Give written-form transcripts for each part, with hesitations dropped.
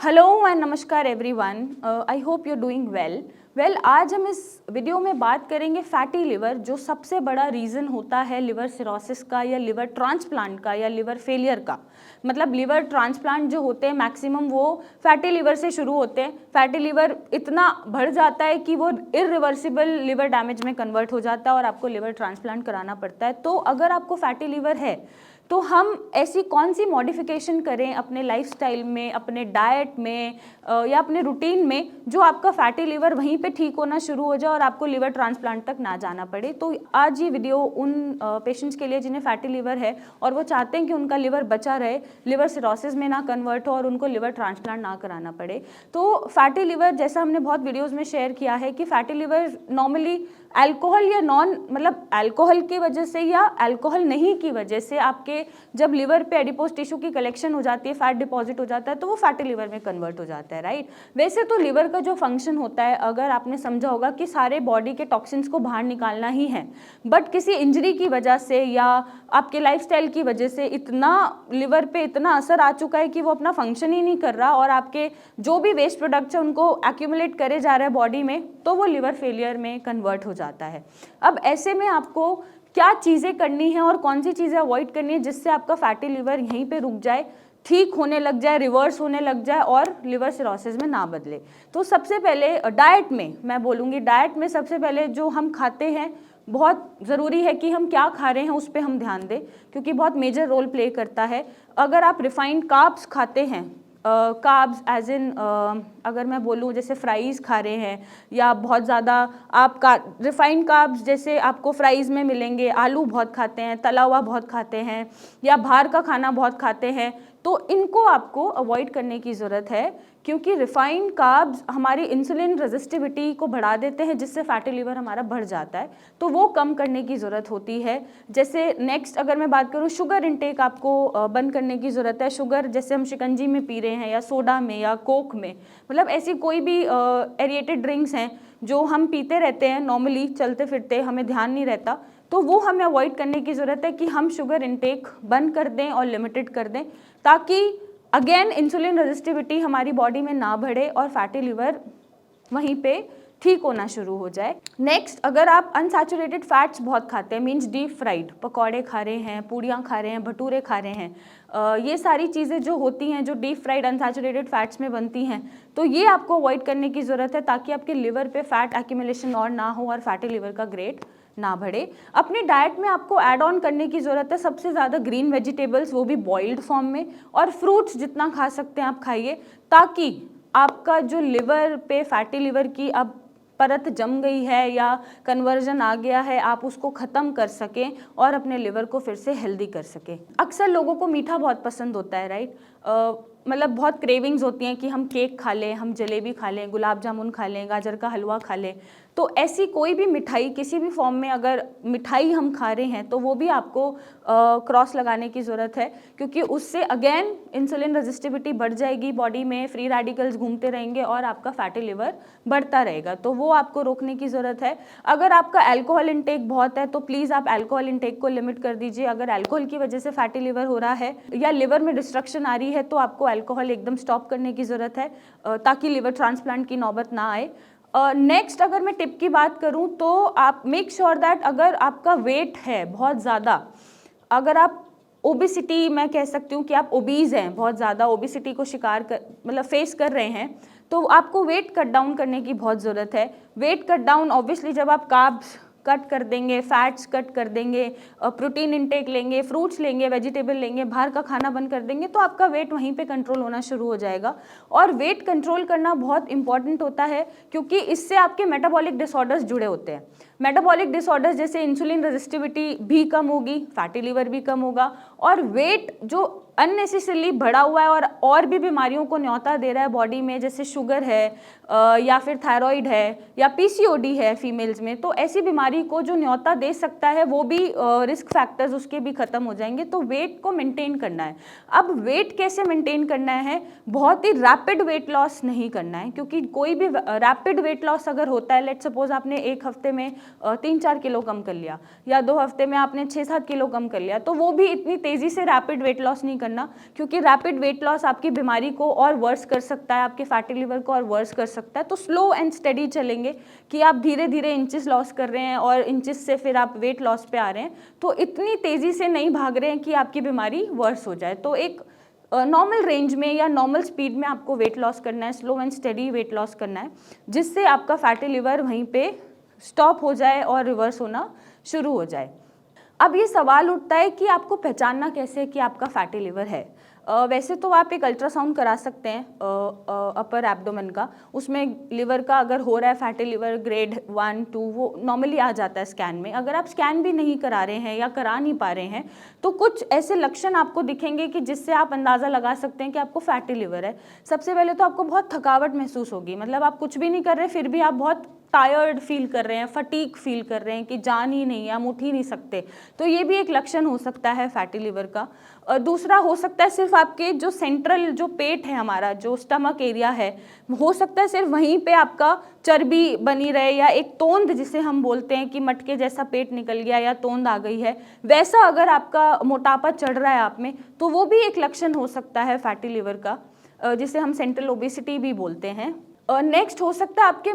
Hello and नमस्कार everyone, I hope you doing well. आज हम इस वीडियो में बात करेंगे फैटी लिवर, जो सबसे बड़ा रीज़न होता है लिवर सिरोसिस का या लिवर ट्रांसप्लांट का या लिवर फेलियर का। मतलब लिवर ट्रांसप्लांट जो होते हैं मैक्सिमम वो फैटी लिवर से शुरू होते हैं। फैटी लिवर इतना बढ़ जाता है कि वो इरिवर्सिबल लिवर डैमेज में कन्वर्ट हो जाता है और आपको लिवर ट्रांसप्लांट कराना पड़ता है। तो अगर आपको फैटी लिवर है तो हम ऐसी कौन सी मॉडिफिकेशन करें अपने लाइफस्टाइल में, अपने डाइट में या अपने रूटीन में, जो आपका फैटी लिवर वहीं पे ठीक होना शुरू हो जाए और आपको लिवर ट्रांसप्लांट तक ना जाना पड़े। तो आज ये वीडियो उन पेशेंट्स के लिए जिन्हें फैटी लिवर है और वो चाहते हैं कि उनका लिवर बचा रहे, लिवर सिरोसिस में ना कन्वर्ट हो और उनको लिवर ट्रांसप्लांट ना कराना पड़े। तो फैटी लिवर, जैसा हमने बहुत वीडियोज़ में शेयर किया है कि फैटी लिवर नॉर्मली अल्कोहल या मतलब अल्कोहल की वजह से या अल्कोहल नहीं की वजह से आपके जब लिवर पे एडिपोज टिश्यू की कलेक्शन हो जाती है, फैट डिपॉजिट हो जाता है, तो वो फैटी लिवर में कन्वर्ट हो जाता है, राइट। वैसे तो लिवर का जो फंक्शन होता है, अगर आपने समझा होगा कि सारे बॉडी के टॉक्सिन्स को बाहर निकालना ही है, बट किसी इंजरी की वजह से या आपके लाइफस्टाइल की वजह से इतना लिवर पे इतना असर आ चुका है कि वो अपना फंक्शन ही नहीं कर रहा और आपके जो भी वेस्ट प्रोडक्ट्स है उनको एक्यूमुलेट करे जा रहा है बॉडी में, तो वो लिवर फेलियर में कन्वर्ट हो जाता है। अब ऐसे में आपको क्या चीज़ें करनी है और कौन सी चीज़ें अवॉइड करनी है जिससे आपका फैटी लिवर यहीं पे रुक जाए, ठीक होने लग जाए, रिवर्स होने लग जाए और लिवर सिरोसिस में ना बदले। तो सबसे पहले डाइट में मैं बोलूँगी, डाइट में सबसे पहले जो हम खाते हैं, बहुत ज़रूरी है कि हम क्या खा रहे हैं उस पर हम ध्यान दें, क्योंकि बहुत मेजर रोल प्ले करता है। अगर आप रिफाइंड कार्ब्स खाते हैं, कार्ब्स एज इन अगर मैं बोलूँ जैसे फ्राइज़ खा रहे हैं या बहुत ज़्यादा आप रिफाइंड कार्ब्स जैसे आपको फ्राइज़ में मिलेंगे, आलू बहुत खाते हैं, तला हुआ बहुत खाते हैं या बाहर का खाना बहुत खाते हैं, तो इनको आपको अवॉइड करने की ज़रूरत है, क्योंकि रिफाइंड कार्ब्स हमारी इंसुलिन रेजिस्टिविटी को बढ़ा देते हैं, जिससे फैटी लिवर हमारा बढ़ जाता है। तो वो कम करने की ज़रूरत होती है। जैसे नेक्स्ट अगर मैं बात करूँ, शुगर इंटेक आपको बंद करने की ज़रूरत है। शुगर जैसे हम शिकंजी में पी रहे हैं या सोडा में या कोक में, मतलब ऐसी कोई भी एरिएटेड ड्रिंक्स हैं जो हम पीते रहते हैं नॉर्मली चलते फिरते, हमें ध्यान नहीं रहता, तो वो हमें अवॉइड करने की ज़रूरत है कि हम शुगर इंटेक बंद कर दें और लिमिटेड कर दें, ताकि अगेन इंसुलिन रेजिस्टिविटी हमारी बॉडी में ना बढ़े और फैटी लिवर वहीं पे ठीक होना शुरू हो जाए। नेक्स्ट, अगर आप अनसैचुरेटेड फैट्स बहुत खाते हैं, मीन्स डीप फ्राइड, पकौड़े खा रहे हैं, पूड़ियाँ खा रहे हैं, भटूरे खा रहे हैं, ये सारी चीज़ें जो होती हैं जो डीप फ्राइड अनसैचुरेटेड फैट्स में बनती हैं, तो ये आपको अवॉइड करने की ज़रूरत है, ताकि आपके लिवर पे फैट एक्यूमुलेशन और ना हो और फैटी लिवर का ग्रेड ना बढ़े। अपनी डाइट में आपको ऐड ऑन करने की ज़रूरत है सबसे ज़्यादा ग्रीन वेजिटेबल्स, वो भी बॉइल्ड फॉर्म में, और फ्रूट्स जितना खा सकते हैं आप खाइए, ताकि आपका जो लिवर पे फैटी लिवर की अब परत जम गई है या कन्वर्जन आ गया है, आप उसको ख़त्म कर सकें और अपने लिवर को फिर से हेल्दी कर सकें। अक्सर लोगों को मीठा बहुत पसंद होता है, राइट। मतलब बहुत क्रेविंग्स होती हैं कि हम केक खा लें, हम जलेबी खा लें, गुलाब जामुन खा लें, गाजर का हलवा खा लें। तो ऐसी कोई भी मिठाई किसी भी फॉर्म में अगर मिठाई हम खा रहे हैं तो वो भी आपको क्रॉस लगाने की ज़रूरत है, क्योंकि उससे अगेन इंसुलिन रेजिस्टिविटी बढ़ जाएगी बॉडी में, फ्री रेडिकल्स घूमते रहेंगे और आपका फैटी लिवर बढ़ता रहेगा, तो वो आपको रोकने की ज़रूरत है। अगर आपका अल्कोहल इंटेक बहुत है तो प्लीज़ आप अल्कोहल इंटेक को लिमिट कर दीजिए। अगर अल्कोहल की वजह से फैटी लिवर हो रहा है या लिवर में डिस्ट्रक्शन आ रही है तो आपको अल्कोहल एकदम स्टॉप करने की ज़रूरत है, ताकि लिवर ट्रांसप्लांट की नौबत ना आए। नेक्स्ट अगर मैं टिप की बात करूं तो आप मेक श्योर दैट अगर आपका वेट है बहुत ज़्यादा, अगर आप ओबिसिटी, मैं कह सकती हूँ कि आप ओबीज़ हैं, बहुत ज़्यादा ओबिसिटी को मतलब फेस कर रहे हैं, तो आपको वेट कट डाउन करने की बहुत ज़रूरत है। वेट कट डाउन ऑब्वियसली जब आप कार्ब्स कट कर देंगे, फैट्स कट कर देंगे, प्रोटीन इंटेक लेंगे, फ्रूट्स लेंगे, वेजिटेबल लेंगे, बाहर का खाना बंद कर देंगे, तो आपका वेट वहीं पे कंट्रोल होना शुरू हो जाएगा। और वेट कंट्रोल करना बहुत इंपॉर्टेंट होता है, क्योंकि इससे आपके मेटाबॉलिक डिसऑर्डर्स जुड़े होते हैं। मेटाबॉलिक डिसऑर्डर्स जैसे इंसुलिन रेजिस्टिविटी भी कम होगी, फैटी लिवर भी कम होगा, और वेट जो अननेसेसरली बढ़ा हुआ है और भी बीमारियों को न्योता दे रहा है बॉडी में, जैसे शुगर है या फिर थायराइड है या पीसीओडी है फीमेल्स में, तो ऐसी बीमारी को जो न्योता दे सकता है वो भी रिस्क फैक्टर्स उसके भी खत्म हो जाएंगे। तो वेट को मेंटेन करना है। अब वेट कैसे मेंटेन करना है? बहुत ही रैपिड वेट लॉस नहीं करना है, क्योंकि कोई भी रैपिड वेट लॉस अगर होता है, लेट सपोज आपने एक हफ्ते में 3-4 किलो कम कर लिया, या 2 हफ्ते में आपने 6-7 किलो कम कर लिया, तो वो भी इतनी तेज़ी से रैपिड वेट लॉस नहीं करना, क्योंकि रैपिड वेट लॉस आपकी बीमारी को और वर्स कर सकता है, आपके फैटी लिवर को और वर्स कर सकता है। तो स्लो एंड स्टडी चलेंगे कि आप धीरे धीरे इंचेस लॉस कर रहे हैं और इंचेस से फिर आप वेट लॉस पे आ रहे हैं, तो इतनी तेज़ी से नहीं भाग रहे हैं कि आपकी बीमारी वर्स हो जाए। तो एक नॉर्मल रेंज में या नॉर्मल स्पीड में आपको वेट लॉस करना है, slow and study weight loss करना है, जिससे आपका फैटी लिवर वहीं पे स्टॉप हो जाए और रिवर्स होना शुरू हो जाए। अब ये सवाल उठता है कि आपको पहचानना कैसे कि आपका फैटी लिवर है। वैसे तो आप एक अल्ट्रासाउंड करा सकते हैं अपर एब्डोमेन का, उसमें लिवर का अगर हो रहा है फैटी लिवर ग्रेड 1, 2 वो नॉर्मली आ जाता है स्कैन में। अगर आप स्कैन भी नहीं करा रहे हैं या करा नहीं पा रहे हैं तो कुछ ऐसे लक्षण आपको दिखेंगे कि जिससे आप अंदाज़ा लगा सकते हैं कि आपको फैटी लिवर है। सबसे पहले तो आपको बहुत थकावट महसूस होगी, मतलब आप कुछ भी नहीं कर रहे फिर भी आप बहुत टायर्ड फील कर रहे हैं, फटीक फील कर रहे हैं कि जान ही नहीं है, हम उठ ही नहीं सकते, तो ये भी एक लक्षण हो सकता है फैटी लिवर का। दूसरा हो सकता है सिर्फ आपके जो सेंट्रल जो पेट है हमारा, जो स्टमक एरिया है, हो सकता है सिर्फ वहीं पे आपका चर्बी बनी रहे, या एक तोंद जिसे हम बोलते हैं कि मटके जैसा पेट निकल गया या तोंद आ गई है, वैसा अगर आपका मोटापा चढ़ रहा है आप में, तो वो भी एक लक्षण हो सकता है फैटी लिवर का, जिसे हम सेंट्रल ओबेसिटी भी बोलते हैं। नेक्स्ट हो सकता है आपके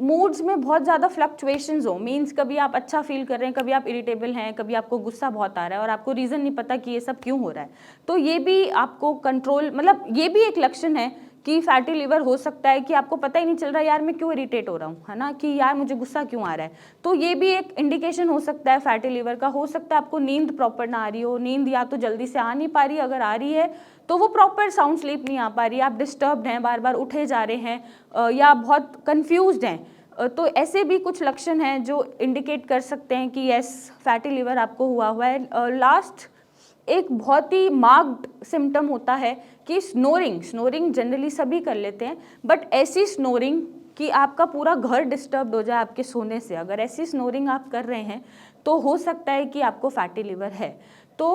मूड्स में बहुत ज़्यादा फ्लक्चुएशंस हो, मीन्स कभी आप अच्छा फील कर रहे हैं, कभी आप इरिटेबल हैं, कभी आपको गुस्सा बहुत आ रहा है और आपको रीज़न नहीं पता कि ये सब क्यों हो रहा है, तो ये भी आपको कंट्रोल, मतलब ये भी एक लक्षण है कि फैटी लिवर हो सकता है कि आपको पता ही नहीं चल रहा यार मैं क्यों इरिटेट हो रहा हूँ, है ना, कि यार मुझे गुस्सा क्यों आ रहा है, तो ये भी एक इंडिकेशन हो सकता है फैटी लिवर का। हो सकता है आपको नींद प्रॉपर ना आ रही हो, नींद या तो जल्दी से आ नहीं पा रही, अगर आ रही है तो वो प्रॉपर साउंड स्लीप नहीं आ पा रही, आप डिस्टर्ब्ड हैं, बार बार उठे जा रहे हैं या बहुत कन्फ्यूज्ड हैं, तो ऐसे भी कुछ लक्षण हैं जो इंडिकेट कर सकते हैं कि यस फैटी लिवर आपको हुआ है। लास्ट एक बहुत ही मार्क्ड सिम्टम होता है कि स्नोरिंग जनरली सभी कर लेते हैं, बट ऐसी स्नोरिंग कि आपका पूरा घर डिस्टर्ब हो जाए आपके सोने से, अगर ऐसी स्नोरिंग आप कर रहे हैं तो हो सकता है कि आपको फैटी लिवर है। तो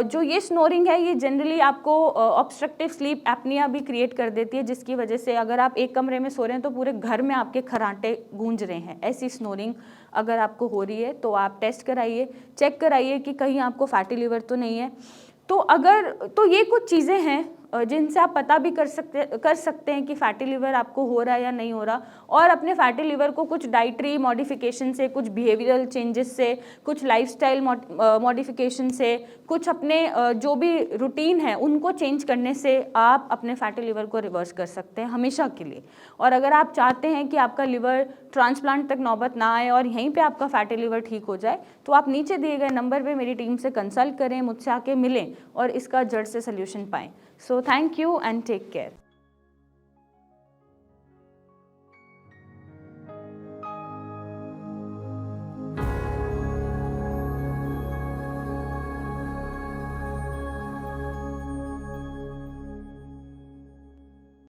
जो ये स्नोरिंग है ये जनरली आपको ऑब्स्ट्रक्टिव स्लीप एपनिया भी क्रिएट कर देती है, जिसकी वजह से अगर आप एक कमरे में सो रहे हैं तो पूरे घर में आपके खर्राटे गूंज रहे हैं। ऐसी स्नोरिंग अगर आपको हो रही है तो आप टेस्ट कराइए, चेक कराइए कि कहीं आपको फैटी लिवर तो नहीं है। तो ये कुछ चीज़ें हैं जिनसे आप पता भी कर सकते हैं कि फैटी लिवर आपको हो रहा है या नहीं हो रहा, और अपने फैटी लिवर को कुछ डाइटरी मॉडिफिकेशन से, कुछ बिहेवियरल चेंजेस से, कुछ लाइफस्टाइल मॉडिफिकेशन से, कुछ अपने जो भी रूटीन है उनको चेंज करने से आप अपने फैटी लिवर को रिवर्स कर सकते हैं हमेशा के लिए। और अगर आप चाहते हैं कि आपका लिवर ट्रांसप्लांट तक नौबत ना आए और यहीं पे आपका फैटी लिवर ठीक हो जाए, तो आप नीचे दिए गए नंबर पे मेरी टीम से कंसल्ट करें, मुझसे आके मिलें और इसका जड़ से सोल्यूशन पाएं। So thank you and take care.